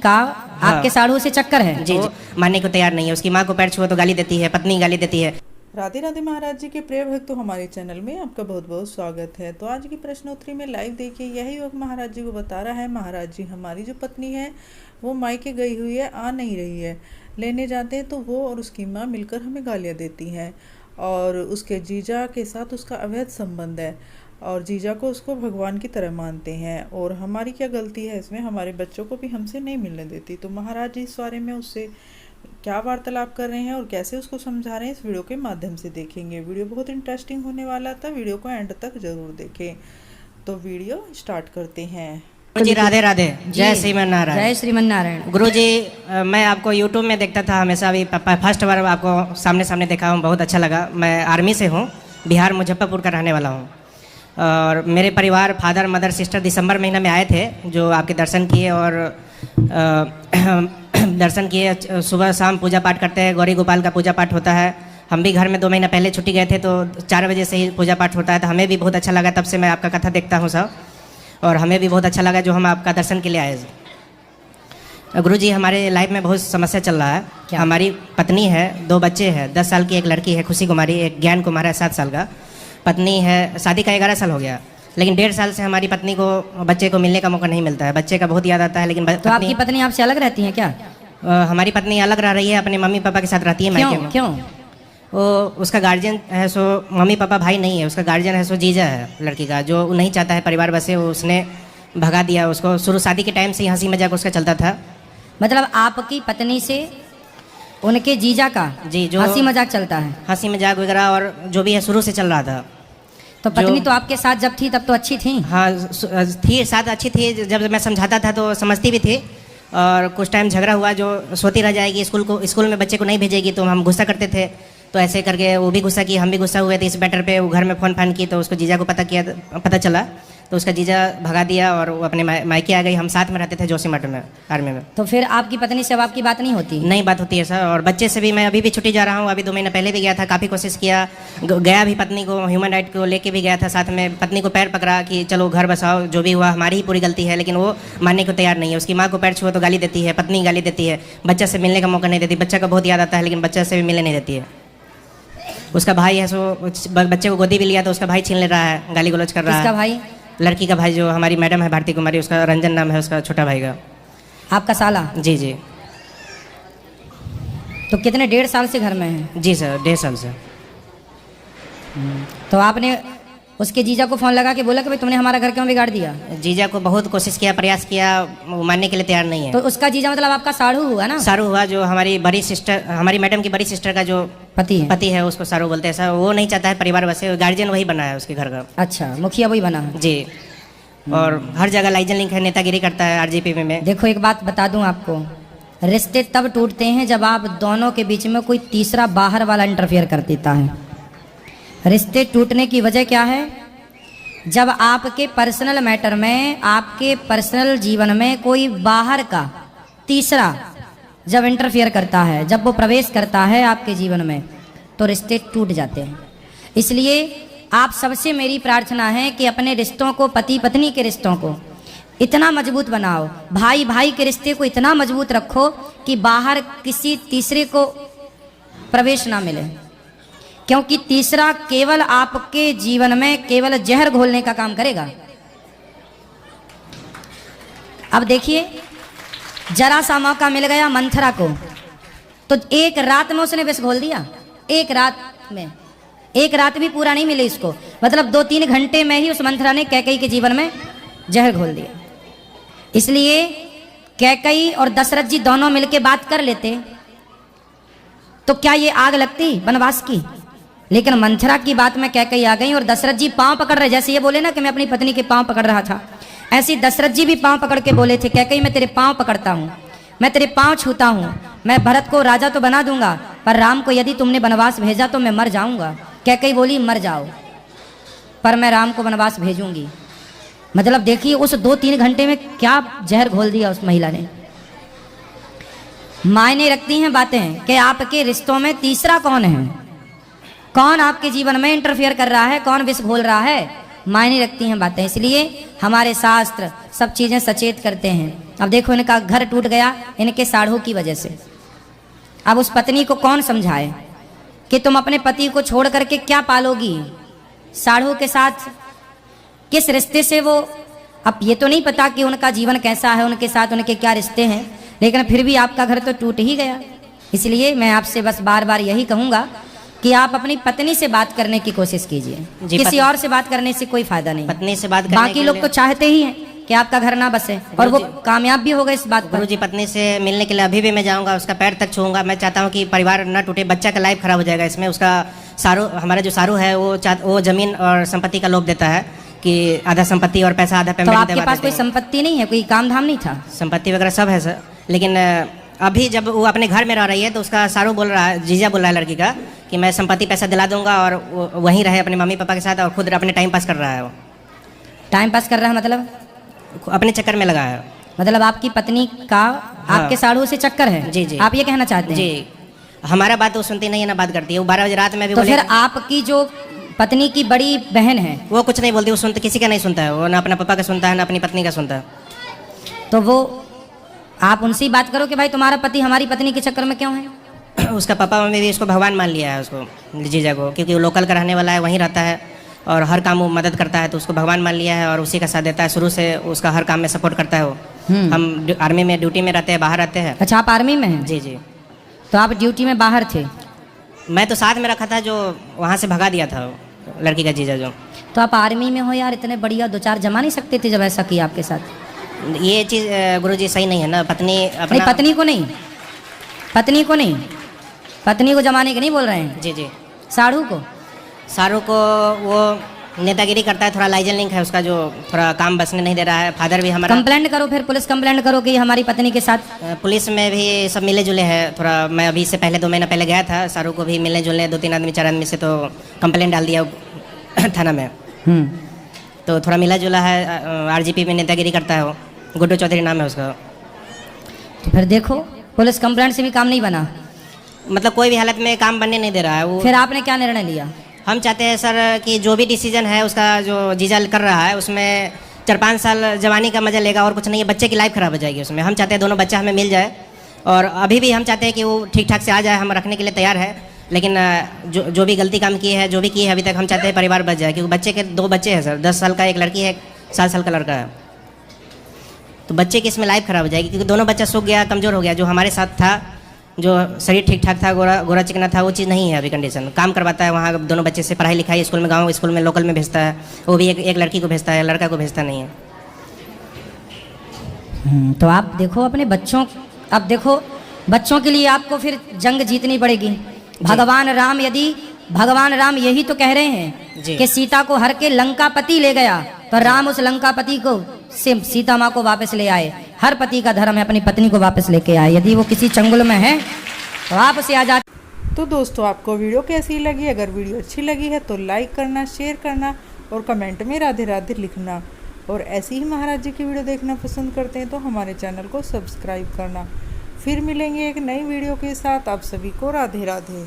का आपके साढ़ू से चक्कर है। जी जी, मानने को तैयार नहीं है। उसकी माँ को पैर छुआ तो गाली देती है, पत्नी गाली देती है। राधे राधे महाराज जी के प्रिय भक्तों, हमारे चैनल में आपका बहुत बहुत स्वागत है। तो आज की प्रश्नोत्तरी में लाइव देखिए, यही युवक महाराज जी को बता रहा है, महाराज जी हमारी जो पत्नी है वो मायके गई हुई है, आ नहीं रही है। लेने जाते हैं तो वो और उसकी माँ मिलकर हमें गालियाँ देती हैं और उसके जीजा के साथ उसका अवैध संबंध है और जीजा को उसको भगवान की तरह मानते हैं। और हमारी क्या गलती है इसमें, हमारे बच्चों को भी हमसे नहीं मिलने देती। तो महाराज जी इस बारे में उससे क्या वार्तालाप कर रहे हैं और कैसे उसको समझा रहे हैं, इस वीडियो के माध्यम से देखेंगे। वीडियो बहुत इंटरेस्टिंग होने वाला था, वीडियो को एंड तक जरूर देखें। तो वीडियो स्टार्ट करते हैं। गुरुजी राधे राधे, जय श्रीमन नारायण। जय श्रीमन नारायण। गुरुजी, मैं आपको यूट्यूब में देखता था हमेशा, अभी फर्स्ट बार आपको सामने सामने देखा हूँ, बहुत अच्छा लगा। मैं आर्मी से हूँ, बिहार मुजफ्फरपुर का रहने वाला हूँ। और मेरे परिवार फादर मदर सिस्टर दिसंबर महीना में आए थे, जो आपके दर्शन किए और दर्शन किए। सुबह शाम पूजा पाठ करते हैं, गौरी गोपाल का पूजा पाठ होता है। हम भी घर में 2 महीना पहले छुट्टी गए थे तो 4 बजे से ही पूजा पाठ होता है। तो हमें भी बहुत अच्छा लगा, तब से मैं आपका कथा देखता हूँ सब, और हमें भी बहुत अच्छा लगा जो हम आपका दर्शन के लिए आए। गुरुजी, हमारे लाइफ में बहुत समस्या चल रहा है। हमारी पत्नी है, 2 बच्चे हैं, 10 साल की एक लड़की है खुशी कुमारी, एक ज्ञान कुमार है 7 साल का। पत्नी है, शादी का 11 साल हो गया, लेकिन 1.5 साल से हमारी पत्नी को बच्चे को मिलने का मौका नहीं मिलता है। बच्चे का बहुत याद आता है, लेकिन तो आपकी पत्नी आपसे अलग रहती है क्या? हमारी पत्नी अलग रह रही है, अपने मम्मी पापा के साथ रहती है मायके में। क्यों? वो उसका गार्जियन है, सो मम्मी पापा भाई नहीं है, उसका गार्जियन है, सो जीजा है लड़की का, जो नहीं चाहता है परिवार बसे, उसने भगा दिया उसको। शुरू शादी के टाइम से हंसी मजाक उसका चलता था। मतलब आपकी पत्नी से उनके जीजा का जी, जो हंसी मजाक चलता है, हंसी मजाक वगैरह और जो भी है शुरू से चल रहा था। तो पत्नी तो आपके साथ जब थी तब तो अच्छी थी? हाँ थी, साथ अच्छी थी। जब मैं समझाता था तो समझती भी थी। और कुछ टाइम झगड़ा हुआ, जो सोती रह जाएगी, स्कूल में बच्चे को नहीं भेजेगी, तो हम गुस्सा करते थे। तो ऐसे करके वो भी गुस्सा की, हम भी गुस्सा हुए थे। इस मैटर पे वो घर में फ़ोन फान की, तो उसको जीजा को पता चला, तो उसका जीजा भगा दिया और वो अपने मायके आ गई। हम साथ में रहते थे जोशीमठ में, आर्मी में। तो फिर आपकी पत्नी से अब आपकी बात नहीं होती? नहीं बात होती है सर। और बच्चे से भी मैं अभी भी छुट्टी जा रहा हूँ, अभी 2 महीना पहले भी गया था, काफ़ी कोशिश किया, गया भी पत्नी को ह्यूमन राइट को लेके भी गया था साथ में। पत्नी को पैर पकड़ा कि चलो घर बसाओ, जो भी हुआ हमारी ही पूरी गलती है, लेकिन वो मानने को तैयार नहीं है। उसकी माँ को पैर छुआ तो गाली देती है, पत्नी गाली देती है, बच्चा से मिलने का मौका नहीं देती। बच्चा का बहुत याद आता है, लेकिन बच्चा से भी मिलने नहीं देती है। उसका भाई है, सो बच्चे को गोदी भी लिया तो उसका भाई छीन ले रहा है, गाली गलौज कर रहा है। किसका भाई? लड़की का भाई, जो हमारी मैडम है भारती कुमारी, उसका रंजन नाम है, उसका छोटा भाई का। आपका साला? जी जी। तो कितने 1.5 साल से घर में है? जी सर, 1.5 साल से। तो आपने उसके जीजा को फ़ोन लगा के बोला कि भाई तुमने हमारा घर क्यों बिगाड़ दिया? जीजा को बहुत कोशिश किया, प्रयास किया, वो मानने के लिए तैयार नहीं है। तो उसका जीजा मतलब आपका साढ़ू हुआ ना? सारू हुआ, जो हमारी बड़ी सिस्टर, हमारी मैडम की बड़ी सिस्टर का जो पति है उसको सारू बोलते हैं सर। वो नहीं चाहता है परिवार बसे, गार्जियन वही बना है उसके घर का। अच्छा, मुखिया वही बना है? जी। और हर जगह लाइजन लिंक है, नेतागिरी करता है आरजेपी में। देखो एक बात बता दूं आपको, रिश्ते तब टूटते हैं जब आप दोनों के बीच में कोई तीसरा बाहर वाला इंटरफेयर कर देता है। रिश्ते टूटने की वजह क्या है? जब आपके पर्सनल मैटर में, आपके पर्सनल जीवन में कोई बाहर का तीसरा जब इंटरफेयर करता है, जब वो प्रवेश करता है आपके जीवन में, तो रिश्ते टूट जाते हैं। इसलिए आप सबसे मेरी प्रार्थना है कि अपने रिश्तों को, पति पत्नी के रिश्तों को इतना मजबूत बनाओ, भाई भाई के रिश्ते को इतना मजबूत रखो कि बाहर किसी तीसरे को प्रवेश ना मिले, क्योंकि तीसरा केवल आपके जीवन में केवल जहर घोलने का काम करेगा। अब देखिए, जरा सा मौका मिल गया मंथरा को, तो एक रात में उसने विष घोल दिया। एक रात में, एक रात भी पूरा नहीं मिले इसको, मतलब 2-3 घंटे में ही उस मंथरा ने कैकेयी के जीवन में जहर घोल दिया। इसलिए कैकेयी और दशरथ जी दोनों मिलके बात कर लेते तो क्या ये आग लगती वनवास की? लेकिन मंथरा की बात में कैकेयी आ गई और दशरथ जी पांव पकड़ रहे, जैसे ये बोले ना कि मैं अपनी पत्नी के पांव पकड़ रहा था, ऐसे दशरथ जी भी पांव पकड़ के बोले थे, कैकेयी मैं तेरे पांव पकड़ता हूँ, मैं तेरे पांव छूता हूँ, मैं भरत को राजा तो बना दूंगा, पर राम को यदि तुमने वनवास भेजा तो मैं मर जाऊंगा। कैकेयी बोली मर जाओ, पर मैं राम को वनवास भेजूंगी। मतलब देखिए उस 2-3 घंटे में क्या जहर घोल दिया उस महिला ने। मायने रखती हैं बातें कि आपके रिश्तों में तीसरा कौन है, कौन आपके जीवन में इंटरफेयर कर रहा है, कौन विष घोल रहा है, मायने रखती हैं बातें। इसलिए हमारे शास्त्र सब चीज़ें सचेत करते हैं अब देखो इनका घर टूट गया इनके साढ़ू की वजह से। अब उस पत्नी को कौन समझाए कि तुम अपने पति को छोड़ करके क्या पालोगी, साढ़ू के साथ किस रिश्ते से वो, अब ये तो नहीं पता कि उनका जीवन कैसा है, उनके साथ उनके क्या रिश्ते हैं, लेकिन फिर भी आपका घर तो टूट ही गया। इसलिए मैं आपसे बस बार बार यही कहूँगा कि आप अपनी पत्नी से बात करने की कोशिश कीजिए, किसी और से बात करने से कोई फायदा नहीं। पत्नी से बात करने बाकी लोग तो चाहते ही हैं कि आपका घर ना बसे, और वो कामयाब भी हो गए इस बात पर। गुरुजी पत्नी से मिलने के लिए अभी भी मैं जाऊंगा, उसका पैर तक छूंगा। मैं चाहता हूं कि परिवार ना टूटे, बच्चा का लाइफ खराब हो जाएगा इसमें। उसका सारू, हमारा जो सारू है वो जमीन और संपत्ति का लोभ देता है कि आधा संपत्ति और पैसा आधा तो पेमेंट आपके पास कोई संपत्ति नहीं है, कोई काम धाम नहीं था? संपत्ति वगैरह सब है सर, लेकिन अभी जब वो अपने घर में रह रही है तो उसका सारू बोल रहा है, जीजा बोल रहा है लड़की का कि मैं संपत्ति पैसा दिला दूंगा और वहीं रहे अपने मम्मी पापा के साथ, और खुद अपने टाइम पास कर रहा है। वो टाइम पास कर रहा है मतलब अपने चक्कर में लगा है। मतलब आपकी पत्नी का आपके साढ़ू से चक्कर है? जी जी, आप ये कहना चाहते हैं? जी, हमारा बात वो सुनती नहीं है ना बात करती है। वो 12 बजे रात में भी तो फिर आपकी जो पत्नी की बड़ी बहन है वो कुछ नहीं बोलती, वो सुनते किसी का नहीं सुनता है। वो ना अपना पापा का सुनता है ना अपनी पत्नी का सुनता है। तो वो आप उनसे ही बात करो कि भाई तुम्हारा पति हमारी पत्नी के चक्कर में क्यों है? उसका पापा मम्मी भी इसको भगवान मान लिया है, उसको जीजा को, क्योंकि वो लोकल का रहने वाला है, वहीं रहता है और हर काम वो मदद करता है, तो उसको भगवान मान लिया है और उसी का साथ देता है। शुरू से उसका हर काम में सपोर्ट करता है वो। हम आर्मी में ड्यूटी में रहते हैं, बाहर रहते हैं। अच्छा, आप आर्मी में हैं? जी जी। तो आप ड्यूटी में बाहर थे? मैं तो साथ में रखा था, जो वहाँ से भगा दिया था लड़की का जीजा जो। तो आप आर्मी में हो यार, इतने बढ़िया 2-4 जमा नहीं सकते थे जब ऐसा किया आपके साथ? ये चीज़ गुरुजी सही नहीं है ना। पत्नी अपना नहीं, पत्नी को नहीं, पत्नी को नहीं, पत्नी को जमाने के नहीं बोल रहे हैं। जी जी, साढ़ू को। सारू को वो नेतागिरी करता है, थोड़ा लाइजन लिंक है उसका, जो थोड़ा काम बसने नहीं दे रहा है। फादर भी हमारा कंप्लेंट करो, फिर पुलिस कंप्लेंट करो कि हमारी पत्नी के साथ। पुलिस में भी सब मिले जुले हैं थोड़ा। मैं अभी से पहले 2 महीना पहले गया था, सारू को भी मिलने जुलने 2-3 आदमी 4 आदमी से, तो कंप्लेंट डाल दिया थाना में। तो थोड़ा मिला जुला है। आरजीपी में नेतागिरी करता है वो, गुड्डू चौधरी नाम है उसका। तो फिर देखो, पुलिस कंप्लेंट से भी काम नहीं बना, मतलब कोई भी हालत में काम बनने नहीं दे रहा है वो। फिर आपने क्या निर्णय लिया? हम चाहते हैं सर कि जो भी डिसीजन है उसका, जो जीजा कर रहा है उसमें 4-5 साल जवानी का मजा लेगा और कुछ नहीं है। बच्चे की लाइफ खराब हो जाएगी उसमें। हम चाहते हैं दोनों बच्चा हमें मिल जाए, और अभी भी हम चाहते हैं कि वो ठीक ठाक से आ जाए, हम रखने के लिए तैयार है। लेकिन जो भी गलती काम की है, जो भी की है अभी तक, हम चाहते हैं परिवार बच जाए, क्योंकि बच्चे के 2 बच्चे हैं सर, 10 साल का एक लड़की है, 7 साल का लड़का है। तो बच्चे की इसमें लाइफ खराब हो जाएगी, क्योंकि दोनों बच्चा सूख गया, कमज़ोर हो गया। जो हमारे साथ था, जो शरीर ठीक ठाक था, गोरा चिकना था, वो चीज़ नहीं है अभी कंडीशन। काम करवाता है वहाँ दोनों बच्चे से, पढ़ाई लिखाई स्कूल में, गाँव स्कूल में, लोकल में भेजता है। वो भी एक लड़की को भेजता है, लड़का को भेजता नहीं है। तो आप देखो अपने बच्चों, अब देखो बच्चों के लिए आपको फिर जंग जीतनी पड़ेगी। भगवान राम यही तो कह रहे हैं कि सीता को हर के लंकापति ले गया, तो राम उस लंकापति को से सीता माँ को वापस ले आए। हर पति का धर्म है अपनी पत्नी को वापस लेके आए। यदि वो किसी चंगुल में है तो आप उसे आजाद। तो दोस्तों, आपको वीडियो कैसी लगी? अगर वीडियो अच्छी लगी है तो लाइक करना, शेयर करना और कमेंट में राधे राधे लिखना। और ऐसी ही महाराज जी की वीडियो देखना पसंद करते हैं तो हमारे चैनल को सब्सक्राइब करना। फिर मिलेंगे एक नई वीडियो के साथ। आप सभी को राधे राधे।